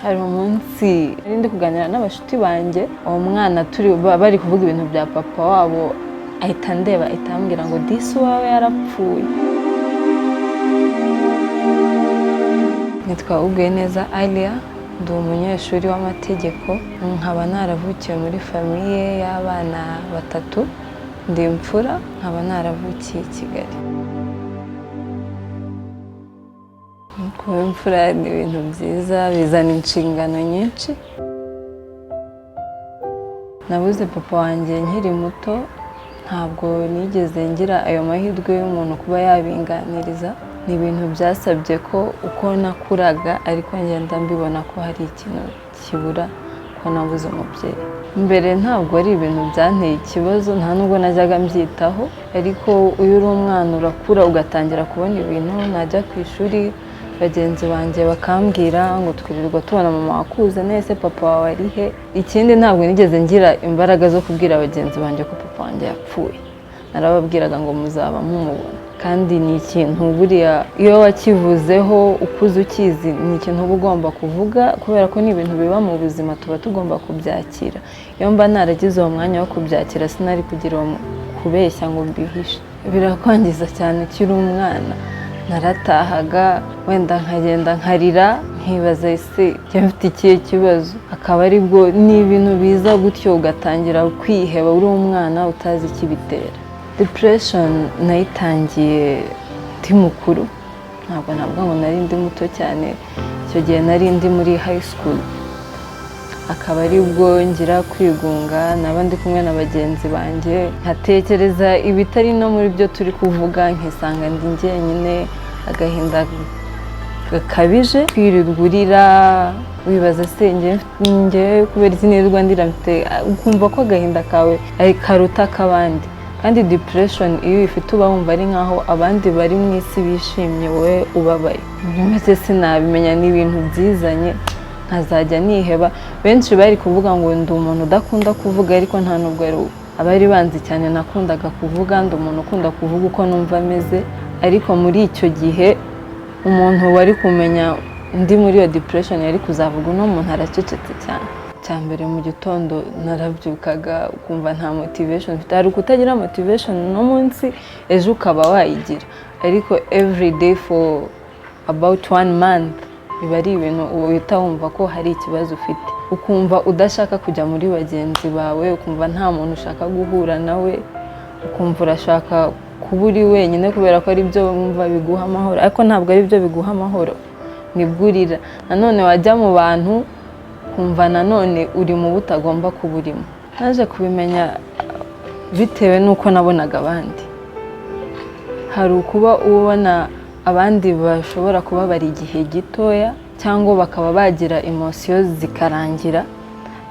hari umunsi ndi kuganira n'abashuti banjye uwo mwana turi bari kuvuga ibintu bya papa wabo ahita ndeba ahita ambwira ngo disi wawe yarapfuye. Nitwa Ugweneza Alia, ndi umunyeshuri w'amategeko, nkaba naravukiye muri famiye y'abana batatu, ndi imfura, nkaba naravukiye i Kigali. Kuba imfura ni ibintu byiza, bizana inshingano nyinshi. Nabuze papa wanjye nkiri muto, ntabwo nigeze ngira ayo mahirwe y'umuntu kuba yabinganiriza. Ni ibintu byasabye ko uko nakuraga ariko ngenda mbibona ko hari ikintu kibura ko nabuze umubyeyi. Mbere ntabwo ari ibintu byanteye ikibazo, nta nubwo najyaga mbyitaho, ariko iyo uri umwana urakura ugatangira kubona ibintu. Najya ku ishuri bagenzi banjye bakambwira ngo twirirwa tubona mama wakuze, nese papa wawe ari he. Ikindi ntabwo nigeze ngira imbaraga zo kubwira bagenzi banjye ko papa wanjye yapfuye, narababwiraga ngo muzaba mumubona. Kandi ni ikintu buriya iyo wakivuzeho ukuze ukizi, ni ikintu uba ugomba kuvuga, kubera ko ni ibintu biba mu buzima, tuba tugomba kubyakira. Iyo mba naragize uwo mwanya wo kubyakira, sinari kugira kubeshya ngo mbihishe. Birakwangiza cyane ukiri umwana. Naratahaga wenda nkagenda nkarira, nkibaza ese mfite ikihe kibazo, akaba aribwo ni ibintu biza gutyo ugatangira kwiheba uri umwana utazi ikibitera. Depression nayitangiye ndi mukuru, ntabwo navuga ngo nari ndi muto cyane. Icyo gihe nari ndi muri high school, akaba aribwo ngira kwigunga, naba ndi kumwe na bagenzi banjye nkatekereza ibitari no muri byo turi kuvuga, nkisanga ndi njyenyine, agahinda gakabije, kwirirwa urira wibaza se njye kubera iki nirirwa ndira, ukumva ko agahinda kawe karuta ak'abandi. Kandi depression iyo uyifite uba wumva ari nkaho abandi bari mu isi bishimye, wowe ubabaye. Mbese sinabimenya, ni ibintu byizanye nkazajya niheba. Benshi bari kuvuga ngo ndi umuntu udakunda kuvuga, ariko nta nubwo ari ubu. Abari banzi cyane nakundaga kuvuga, ndi umuntu ukunda kuvuga uko numva ameze. Ariko muri icyo gihe umuntu wari kumenya ndi muri iyo depression yari kuzavuga uno muntu aracecetse cyane. Cyambere mu gitondo narabyukaga ukumva nta motivation mfite. Hari kutagira motivation no munsi, ejo ukaba wayigira, ariko every day for about 1 month biba ari ibintu uhita wumva ko hari ikibazo ufite. Ukumva udashaka kujya muri bagenzi bawe, ukumva nta muntu ushaka guhura nawe, ukumva urashaka kuba uri wenyine kubera ko ari byo wumva biguha amahoro, ariko ntabwo ari byo biguha amahoro, nibwo urira. Nanone wajya mu bantu kumva nanone uri mu butagomba kuba urimo. Naje kubimenya bitewe n'uko nabonaga abandi. Hari ukuba ubona abandi bashobora kuba bari igihe gitoya, cyangwa bakaba bagira emotions zikarangira,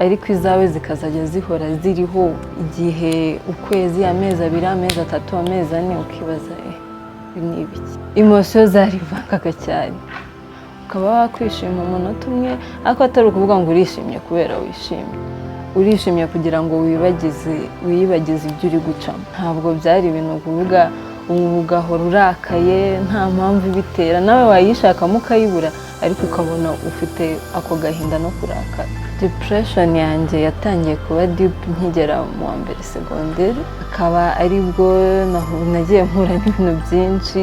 ariko izawe zikazajya zihora ziriho igihe, ukwezi, amezi 2, amezi 3, amezi 4, ukibaza ni ibiki. Emotions zarivangaga cyane, ukaba wakwishima umunota umwe, ariko atari ukuvuga ngo urishimye kubera wishimye, urishimye kugira ngo wiyibagize ibyo uri gucamo. Ntabwo byari ibintu kuvuga ubu ugahora urakaye nta mpamvu ibitera. Nawe wayishakamo ukayibura, ariko ukabona ufite ako gahinda no kurakara. Depression yanjye yatangiye kuba deep nkigera mu wa mbere segonderi, akaba aribwo nagiye mpura n'ibintu byinshi.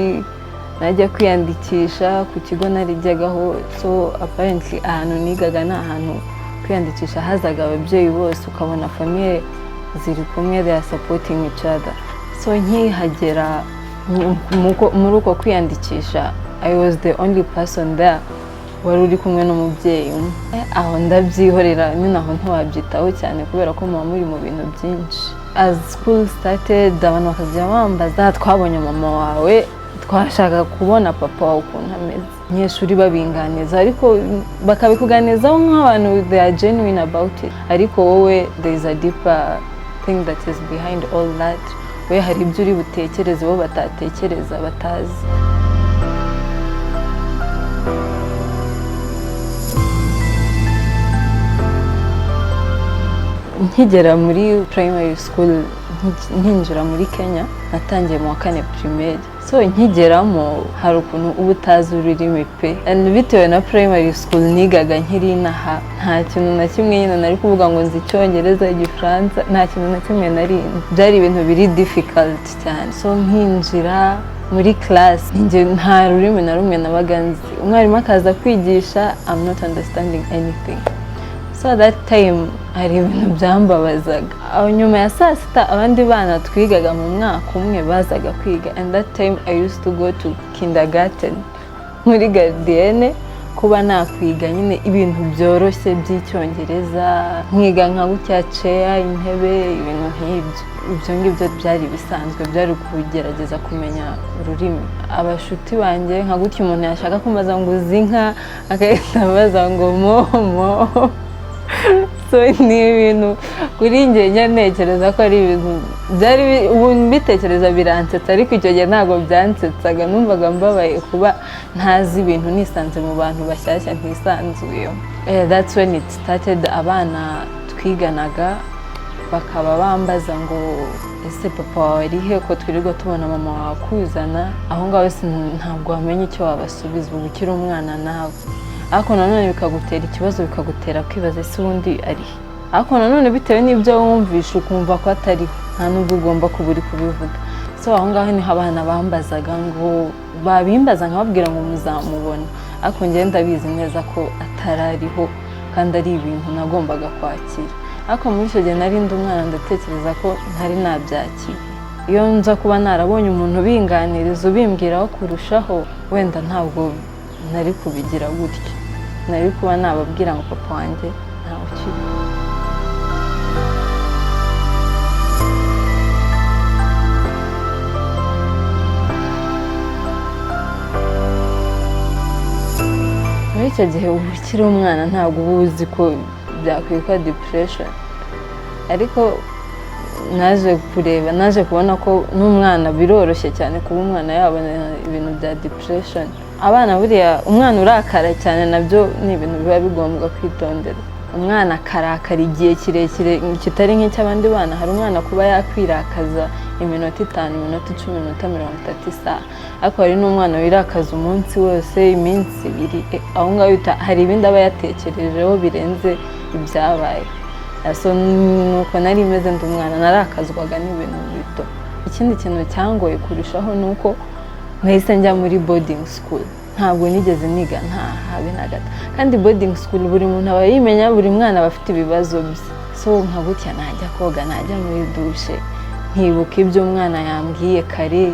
Najya kwiyandikisha ku kigo narijyagaho, so apparently ahantu nigaga ni ahantu kwiyandikisha hazaga ababyeyi bose, ukabona famille ziri kumwe, they are supporting each other. So nkihagera muri uko kwiyandikisha, I was the only person there wari uri kumwe n'umubyeyi umwe. Aho ndabyihorera, nyine aho ntiwabyitaho cyane kubera ko muba muri mu bintu byinshi. As school started, abantu bakajya bambaza twabonye mama wawe, twashaka kubona papa wawe ukuntu ameze. Abanyeshuri babinganiza, ariko bakabikuganizaho nk'abantu they are genuine about it, ariko wowe there is a deeper thing that is behind all that. We hari ibyo uri butekereze bo batatekereza, batazi. nkigera muri primary school nkinjira muri Kenya natangiye mu wa 4 primaire, so nkigeramo hari ukuntu uba utazi ururimi pe, bitewe na primary school nigaga nkiri inaha nta kintu na kimwe nyine nari kuvuga ngo nzi Icyongereza, Igifaransa, nta kintu na kimwe nari, byari ibintu biri difficult cyane. So nkinjira muri class nta rurimi na rumwe nabaga nzi, umwarimu akaza kwigisha I'm not understanding anything. So that time hari ibintu byambabazaga. Aho nyuma ya saa sita abandi bana twigaga mu mwaka umwe bazaga kwiga, and that time I used to go to kindergarten muri gardienne kuba nakwiga nyine ibintu byoroshye by'Icyongereza, nkiga nka gutya chair, intebe, ibintu nk'ibyo. Ibyo ngibyo byari bisanzwe, byari kugerageza kumenya ururimi. Abashuti banjye nka gutya umuntu yashaka kumbaza ngo uzi inka akahita abaza ngo momo. So ni ibintu kuri njye ntekereza ko ari ibintu byari ubu mbitekereza biransetsa, ariko icyo gihe ntabwo byansetsaga, numvaga mbabaye kuba ntazi ibintu nisanze mu bantu bashyashya ntisanzuyemo. That's when it started. Abana twiganaga bakaba bambaza ngo ese papa wawe ari he ko twirirwa tubona mama wawe akuzana, aho ngaho ntabwo wamenya icyo wabasubiza, ubu ukiri umwana nawe. Ariko nanone bikagutera ikibazo, bikagutera kwibaza ese ubundi ari he. Ariko nanone bitewe n'ibyo wumvisha ukumva ko atariho, nta nubwo ugomba kuba uri kubivuga. So aho ngaho niho abana bambazaga ngo babimbaza nkababwira ngo muzamubona, ariko njye ndabizi neza ko atarariho kandi ari ibintu nagombaga kwakira. Ariko muri icyo gihe nari ndi umwana, ndatekereza ko ntari nabyakira. Iyo nza kuba narabonye umuntu ubinganiriza ubimbwiraho kurushaho, wenda ntabwo nari kubigira gutya, nari kuba nababwira ngo papa wanjye ntawe ukiri. Muri icyo gihe uba ukiri umwana ntabwo uba uzi ko byakwitwa depression, ariko naje kubona ko n'umwana biroroshye cyane kuba umwana yabona ibintu bya depression. Abana buriya umwana urakara cyane nabyo ni ibintu biba bigombwa kwitondera. Umwana akarakara igihe kirekire kitari nk'icy'abandi bana. Hari umwana kuba yakwirakaza iminota 5, iminota 10, iminota 30 isaha, ariko hari n'umwana wirakaza umunsi wose, iminsi 2. Aho ngaho hari ibindi aba yatekerejeho birenze ibyabaye. So nuko nari meze ndi umwana, narakazwaga n'ibintu bito. Ikindi kintu cyangoye kurushaho nuko nahise njya muri boarding school. Ntabwo nigeze niga nta habe na gato, kandi boarding school buri muntu aba yimenya, buri mwana aba afite ibibazo bye. So nka gutya najya koga, najya muri douche, nkibuka ibyo umwana yambwiye kare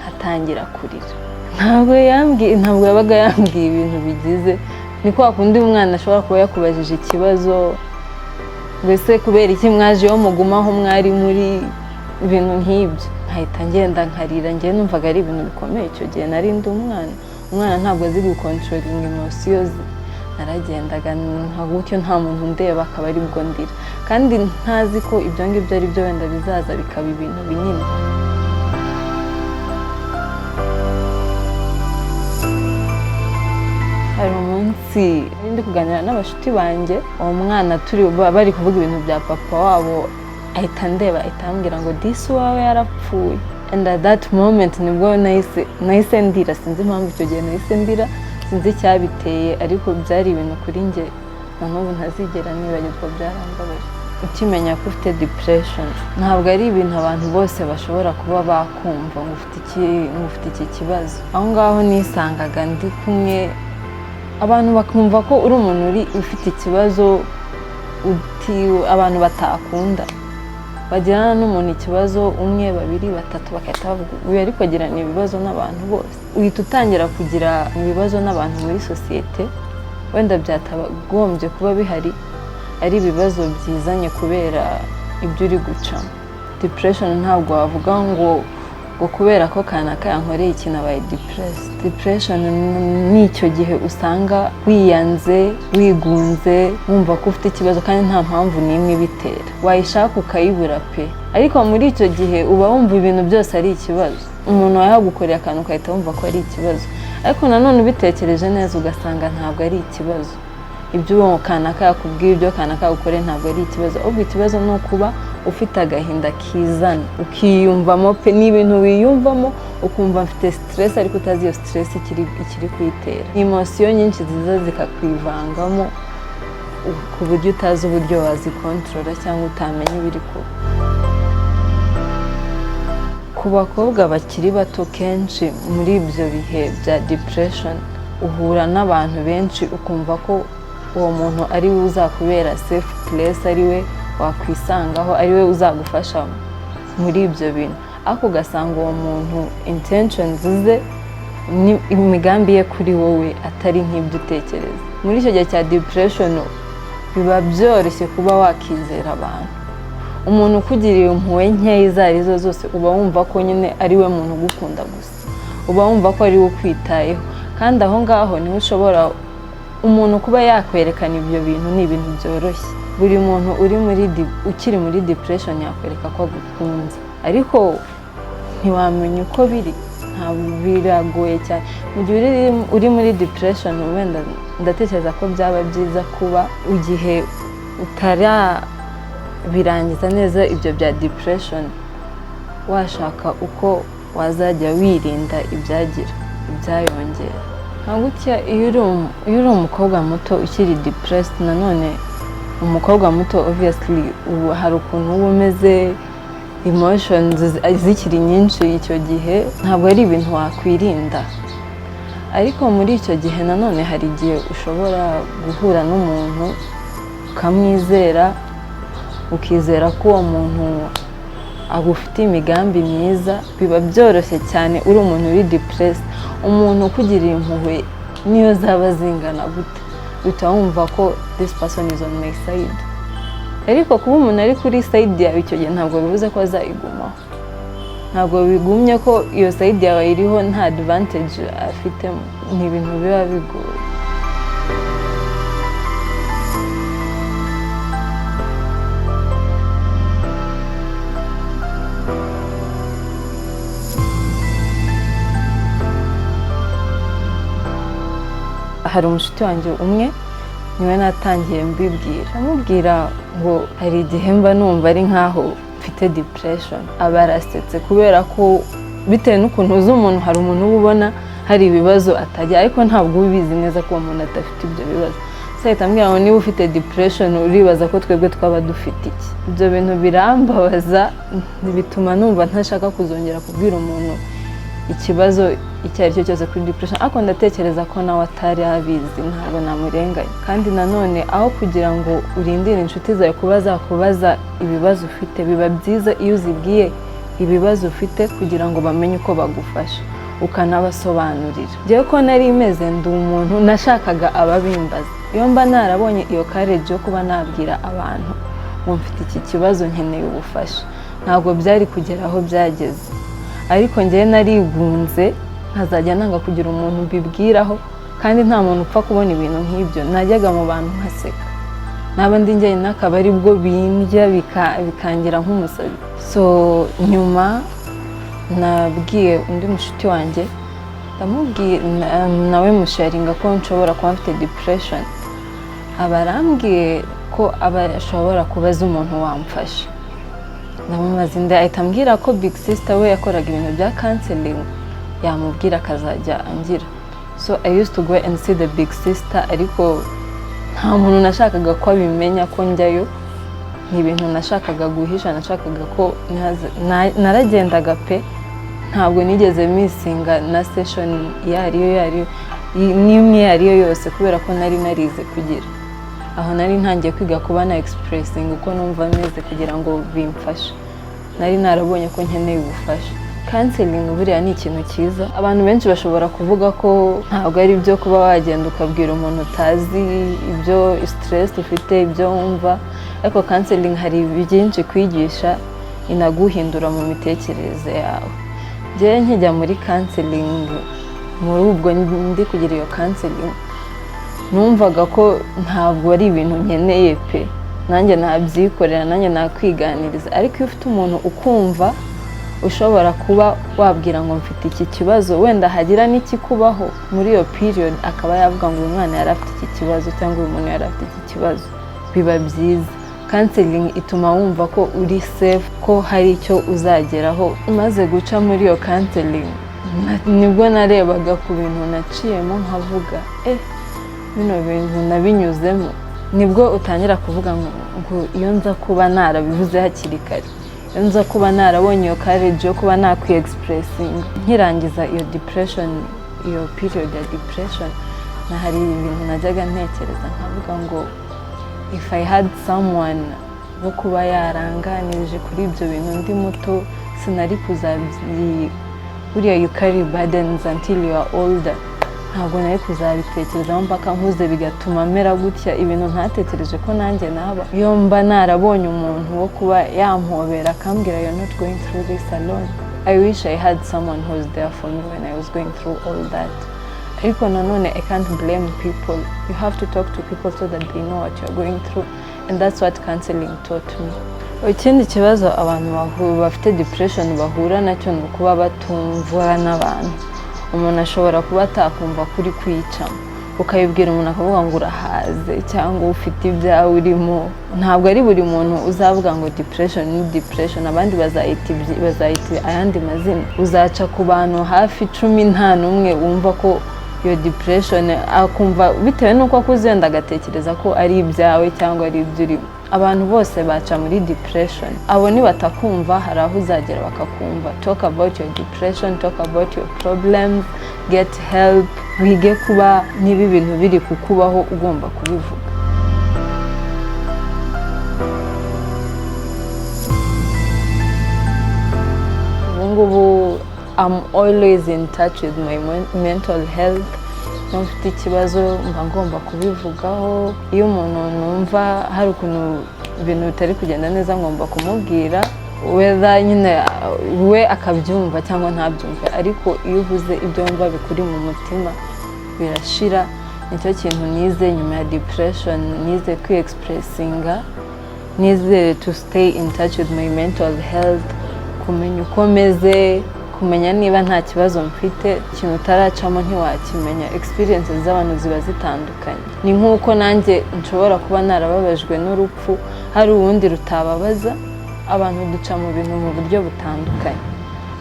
hatangira kurira. Ntabwo yabaga yambwiye ibintu bigize, ni kwa kundi umwana ashobora kuba yakubajije ikibazo, mbese kubera iki mwajeho mugumaho mwari muri ibintu nk'ibyo, nkahita ngenda nkarira. Njye numvaga ari ibintu bikomeye. Icyo gihe nari ndi umwana ntabwo azi gukontrolinga emotions ze. Naragendaga nka gutyo nta muntu ndeba, akaba ari bwo ndira, kandi ntazi ko ibyo ngibyo ari byo wenda bizaza bikaba ibintu binini. Hari umunsi ndi kuganira n'abashuti banjye, uwo mwana bari kuvuga ibintu bya papa wabo, ahita ndeba, ahita ambwira ngo disi wawe yarapfuye. And at that moment nibwo nahise ndira. Sinzi impamvu icyo gihe nahise ndira, sinzi icyabiteye, ariko byari ibintu kuri njye na n'ubu ntazigera nibagirwa, byarambabaje. Ukimenya ko ufite depression ntabwo ari ibintu abantu bose bashobora kuba bakumva ngo ufite iki kibazo. Aho ngaho nisangaga ndi kumwe, abantu bakumva ko uri umuntu ufite ikibazo abantu batakunda. Bagirana n'umuntu ikibazo 1, 2, 3 bakahita bavuga uyu ariko agirana ibibazo n'abantu bose. Uhita utangira kugira ibibazo n'abantu muri sosiyete, wenda byatagombye kuba bihari, ari ibibazo byizanye kubera ibyo uri gucamo. Depression ntabwo wavuga ngo kubera ko kanaka yankoreye ikintu abaye depressed. Depression ni icyo gihe usanga wiyanze, wigunze, wumva ko ufite ikibazo kandi nta mpamvu n'imwe ibitera. Wayishaka ukayibura pe, ariko muri icyo gihe uba wumva ibintu byose ari ikibazo. Umuntu yagukoreye akantu ukahita wumva ko ari ikibazo, ariko nanone ubitekereje neza ugasanga ntabwo ari ikibazo. ibyo uwo kanaka yakubwiye, ibyo kanaka yakukore ntabwo ari ikibazo, ahubwo ikibazo ni ukuba ufite agahinda kizana ukiyumvamo pe, n'ibintu wiyumvamo ukumva mfite stress ariko utazi iyo stress ikiri kuyitera. Emotion nyinshi ziza zikakwivangamo ku buryo utazi uburyo wazikontorora cyangwa utamenya ibiri kuba. Ku bakobwa bakiri bato kenshi muri ibyo bihe bya depression uhura n'abantu benshi ukumva ko uwo muntu ari we uzakubera safe place, ari we wakwisangaho, ari we uzagufasha muri ibyo bintu, ariko ugasanga uwo muntu intentions ze imigambi ye kuri wowe atari nk'ibyo utekereza. Muri icyo gihe cya depression biba byoroshye kuba wakizera abantu. Umuntu ukugiriye impuhwe nkeya izo arizo zose uba wumva ko nyine ari we muntu ugukunda gusa, uba wumva ko ari we ukwitayeho, kandi aho ngaho niho ushobora umuntu kuba yakwerekana ibyo bintu. Ni ibintu byoroshye, buri muntu ukiri muri depression yakwereka ko agukunze, ariko ntiwamenya uko biri, ntabwo biragoye cyane. Mu gihe uri muri depression wenda ndatekereza ko byaba byiza kuba igihe birangiza neza ibyo bya depression washaka uko wazajya wirinda ibyayongera. Nkagutya iyo uri umukobwa muto ukiri depressed, nanone umukobwa muto obviously hari ukuntu uba umeze, emotions zikiri nyinshi icyo gihe ntabwo ari ibintu wakwirinda, ariko muri icyo gihe nanone hari igihe ushobora guhura n'umuntu ukamwizera, ukizera ko uwo muntu agufitiye imigambi myiza. Biba byoroshye cyane uri umuntu uri depressed, umuntu ukugiriye impuhwe niyo zaba zingana gute uhita wumva ko this person is on my side. Ariko kuba umuntu ari kuri side yawe icyo gihe ntabwo bivuze ko azayigumaho, ntabwo bigumye ko iyo side yawe iriho nta advantage afitemo. Ni ibintu biba bigoye. Hari umushuti wanjye umwe niwe natangiye amubwira ngo hari igihe mba numva ari nkaho mfite depression. Aba arasetse kubera ko bitewe n'ukuntu uzi umuntu, hari umuntu uba ubona hari ibibazo atajya, ariko ntabwo ubizi neza ko uwo muntu adafite ibyo bibazo. Ahita ambwira ngo niba ufite depression uribaza ko twebwe twaba dufite iki. Ibyo bintu birambabaza, bituma numva ntashaka kuzongera kubwira umuntu ikibazo icyo ari cyo cyose kuri depression, ariko ndatekereza ko nawe atari abizi, ntabwo namurenganya. Kandi nanone aho kugira ngo urindire inshuti zawe kuba zakubaza ibibazo ufite, biba byiza iyo uzibwiye ibibazo ufite kugira ngo bamenye uko bagufasha, ukanabasobanurira. Njyewe ko nari imeze ndi umuntu nashakaga ababimbaza, iyo mba narabonye iyo courage yo kuba nabwira abantu ngo mfite iki kibazo nkeneye ubufasha, ntabwo byari kugera aho byageze. Ariko njyewe narigunze nkazajya nanga kugira umuntu mbibwiraho, kandi nta muntu upfa kubona ibintu nk'ibyo. Najyaga mu bantu nkaseka, naba ndi njyenyine akaba ari bwo bindya bikangira nk'umusazi. So nyuma nabwiye undi mushuti wanjye, ndamubwiye nawe musharinga ko nshobora kuba mfite depression. Aba arambwiye ko ashobora kubaza umuntu wamfasha. Ndamubaza ahita ambwira ko big sister we yakoraga ibintu bya counseling, yamubwira akazajya angira. So I used to go and see the big sister, ariko nta muntu nashakaga ko abimenya ko njyayo. Ni ibintu nashakaga guhisha, nashakaga ko naragendaga pe, ntabwo nigeze misinga na session n'imwe ariyo yose, kubera ko nari narize kugira. Aho nari ntangiye kwiga kuba na expressing uko numva meze kugira ngo bimfashe. Nari narabonye ko nkeneye ubufasha. Counseling buriya ni ikintu cyiza. Abantu benshi bashobora kuvuga ko ntabwo ari byo kuba wagenda ukabwira umuntu utazi ibyo stress ufite, ibyo wumva, ariko counseling hari byinshi kwigisha, inaguhindura mu mitekerereze yawe. Njyewe nkijya muri counseling, muri ubwo ndi kugira iyo counseling, numvaga ko ntabwo ari ibintu nkeneye pe, nanjye nabyikorera, nanjye nakwiganiriza. Ariko iyo ufite umuntu ukumva ushobora kuba wabwira ngo mfite iki kibazo wenda hagira n'ikikubaho muri iyo period akaba yavuga ngo uyu mwana yari afite iki kibazo cyangwa uyu muntu yari afite iki kibazo, biba byiza. Counseling ituma wumva ko uri safe, ko hari icyo uzageraho. Umaze guca muri iyo counseling nibwo narebaga ku bintu naciyemo nkavuga bino bintu nabinyuzemo, nibwo utangira kuvuga ngo iyo nza kuba narabivuze hakiri kare, iyo nza kuba narabonye iyo courage yo kuba nakwi-expressing. Nkirangiza iyo depression, iyo period ya depression, hari ibintu najyaga ntekereza nkavuga ngo if I had someone wo kuba yaranganirije kuri ibyo bintu ndi muto, sinari buriya you carry burdens until you are older. Ntabwo nari kuzabitekerezaho mpaka nkuze bigatuma mera gutya ibintu ntatekereje ko nanjye naba. Iyo mba narabonye umuntu wo kuba yampobera akambwira you're not going through this alone. I wish I had someone who was there for me when I was going through all that. Ariko nanone I can't blame people. You have to talk to people so that they know what you're going through, and that's what counseling taught me. Ikindi kibazo abantu bafite depression bahura nacyo ni ukuba batumvwa n'abantu. Umuntu ashobora kuba atakumva kuri kwicamo, ukayibwira umuntu akavuga ngo urahaze cyangwa ufite ibyawe urimo. Ntabwo ari buri muntu uzavuga ngo depression ni depression, abandi bazayita ayandi mazina. Uzaca ku bantu hafi 10 nta n'umwe wumva ko iyo depression, akumva bitewe n'uko akuze wenda agatekereza ko ari ibyawe cyangwa ari ibyo urimo. Abantu bose baca muri depression, abo ni batakumva hari aho uzagera bakakumva. Talk about your depression, talk about your problems, get help. Wige kuba niba ibintu biri kukubaho ugomba kubivuga. Ubungubu I'm always in touch with my mental health. Mfite ikibazo mba ngomba kubivugaho. Iyo umuntu numva hari ukuntu ibintu bitari kugenda neza ngomba kumubwira, whether nyine we akabyumva cyangwa ntabyumve, ariko iyo uvuze ibyo wumva bikuri mu mutima birashira. Nicyo kintu nize nyuma ya depression, nize kwi-expressinga, nize to stay in touch with my mental health, kumenya uko meze, kumenya niba nta kibazo mfite. Ikintu utaracamo ntiwakimenya. Experiences z'abantu ziba zitandukanye. Ni nk'uko nanjye nshobora kuba narababajwe n'urupfu, hari uwundi rutababaza. Abantu duca mu bintu mu buryo butandukanye,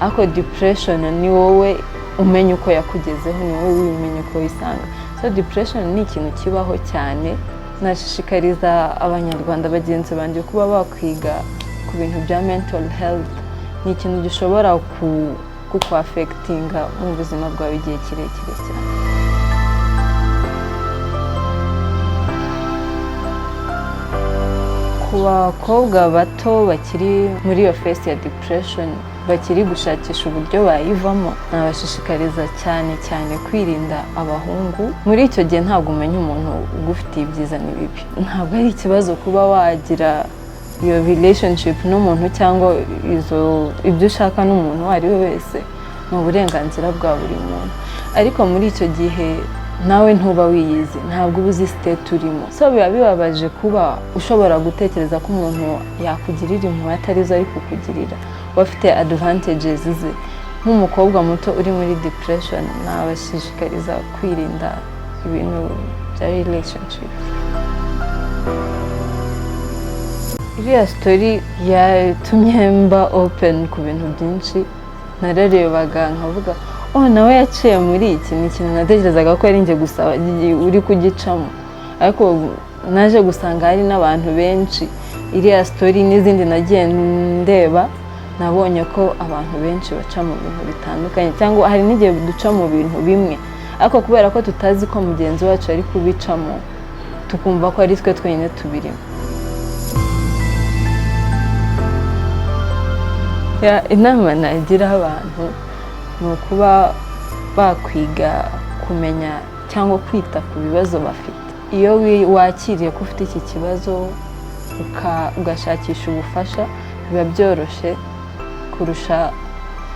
ariko depression ni wowe umenya uko yakugezeho, ni wowe wimenya uko wisanga. So depression ni ikintu kibaho cyane. Nashishikariza abanyarwanda bagenzi banjye kuba bakwiga ku bintu bya mental health. Ni ikintu gishobora kukwafectinga mu buzima bwawe igihe kirekire cyane. Ku bakobwa bato bakiri muri iyo phase ya depression, bakiri gushakisha uburyo bayivamo, nabashishikariza cyane kwirinda abahungu. Muri icyo gihe ntabwo umenya umuntu ugufitiye ibyiza n'ibibi. Ntabwo ari ikibazo kuba wagira iyo relationship n'umuntu cyangwa ibyo ushaka n'umuntu uwo ari we wese, ni uburenganzira bwa buri muntu. Ariko muri icyo gihe nawe ntuba wiyizi, ntabwo uba uzi state urimo. So biba bibabaje kuba ushobora gutekereza ko umuntu yakugirira impuhwe atari zo ari kukugirira, bafite advantages ze. Nk'umukobwa muto uri muri depression, nabashishikariza kwirinda ibintu bya relationship. Iriya story yatumye mba open ku bintu byinshi. Nararebaga nkavuga nawe yaciye muri iki, ni ikintu natekerezaga ko ari njye gusa uri kugicamo, ariko naje gusanga hari n'abantu benshi. Iriya story n'izindi nagiye ndeba, nabonye ko abantu benshi baca mu bintu bitandukanye, cyangwa hari n'igihe duca mu bintu bimwe, ariko kubera ko tutazi ko mugenzi wacu ari kubicamo, tukumva ko ari twe twenyine tubirimo. Inama nagira abantu ni ukuba bakwiga kumenya cyangwa kwita ku bibazo bafite. Iyo wakiriye ko ufite iki kibazo ugashakisha ubufasha, biba byoroshye kurusha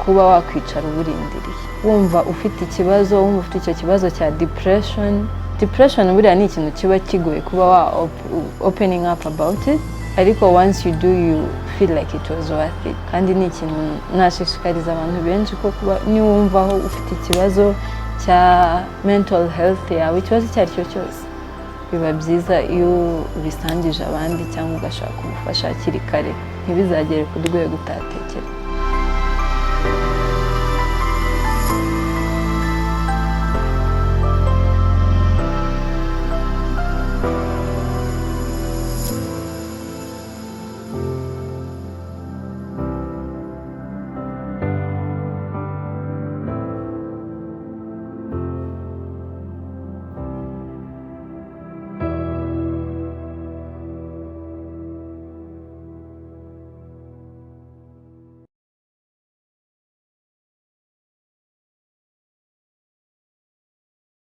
kuba wakwicara uburindiriye. Wumva ufite ikibazo, wumva ufite icyo kibazo cya depression. Depression buriya ni ikintu kiba kigoye kuba wa opening up about it, ariko once you do, you feel like it was worth it. Kandi ni ikintu nashishikariza abantu benshi ko kuba niwumvaho ufite ikibazo cya mental health yawe, ikibazo icyo ari cyo cyose, biba byiza iyo ubisangije abandi cyangwa ugashaka ubufasha hakiri kare, ntibizagere ku rwego utatekereza.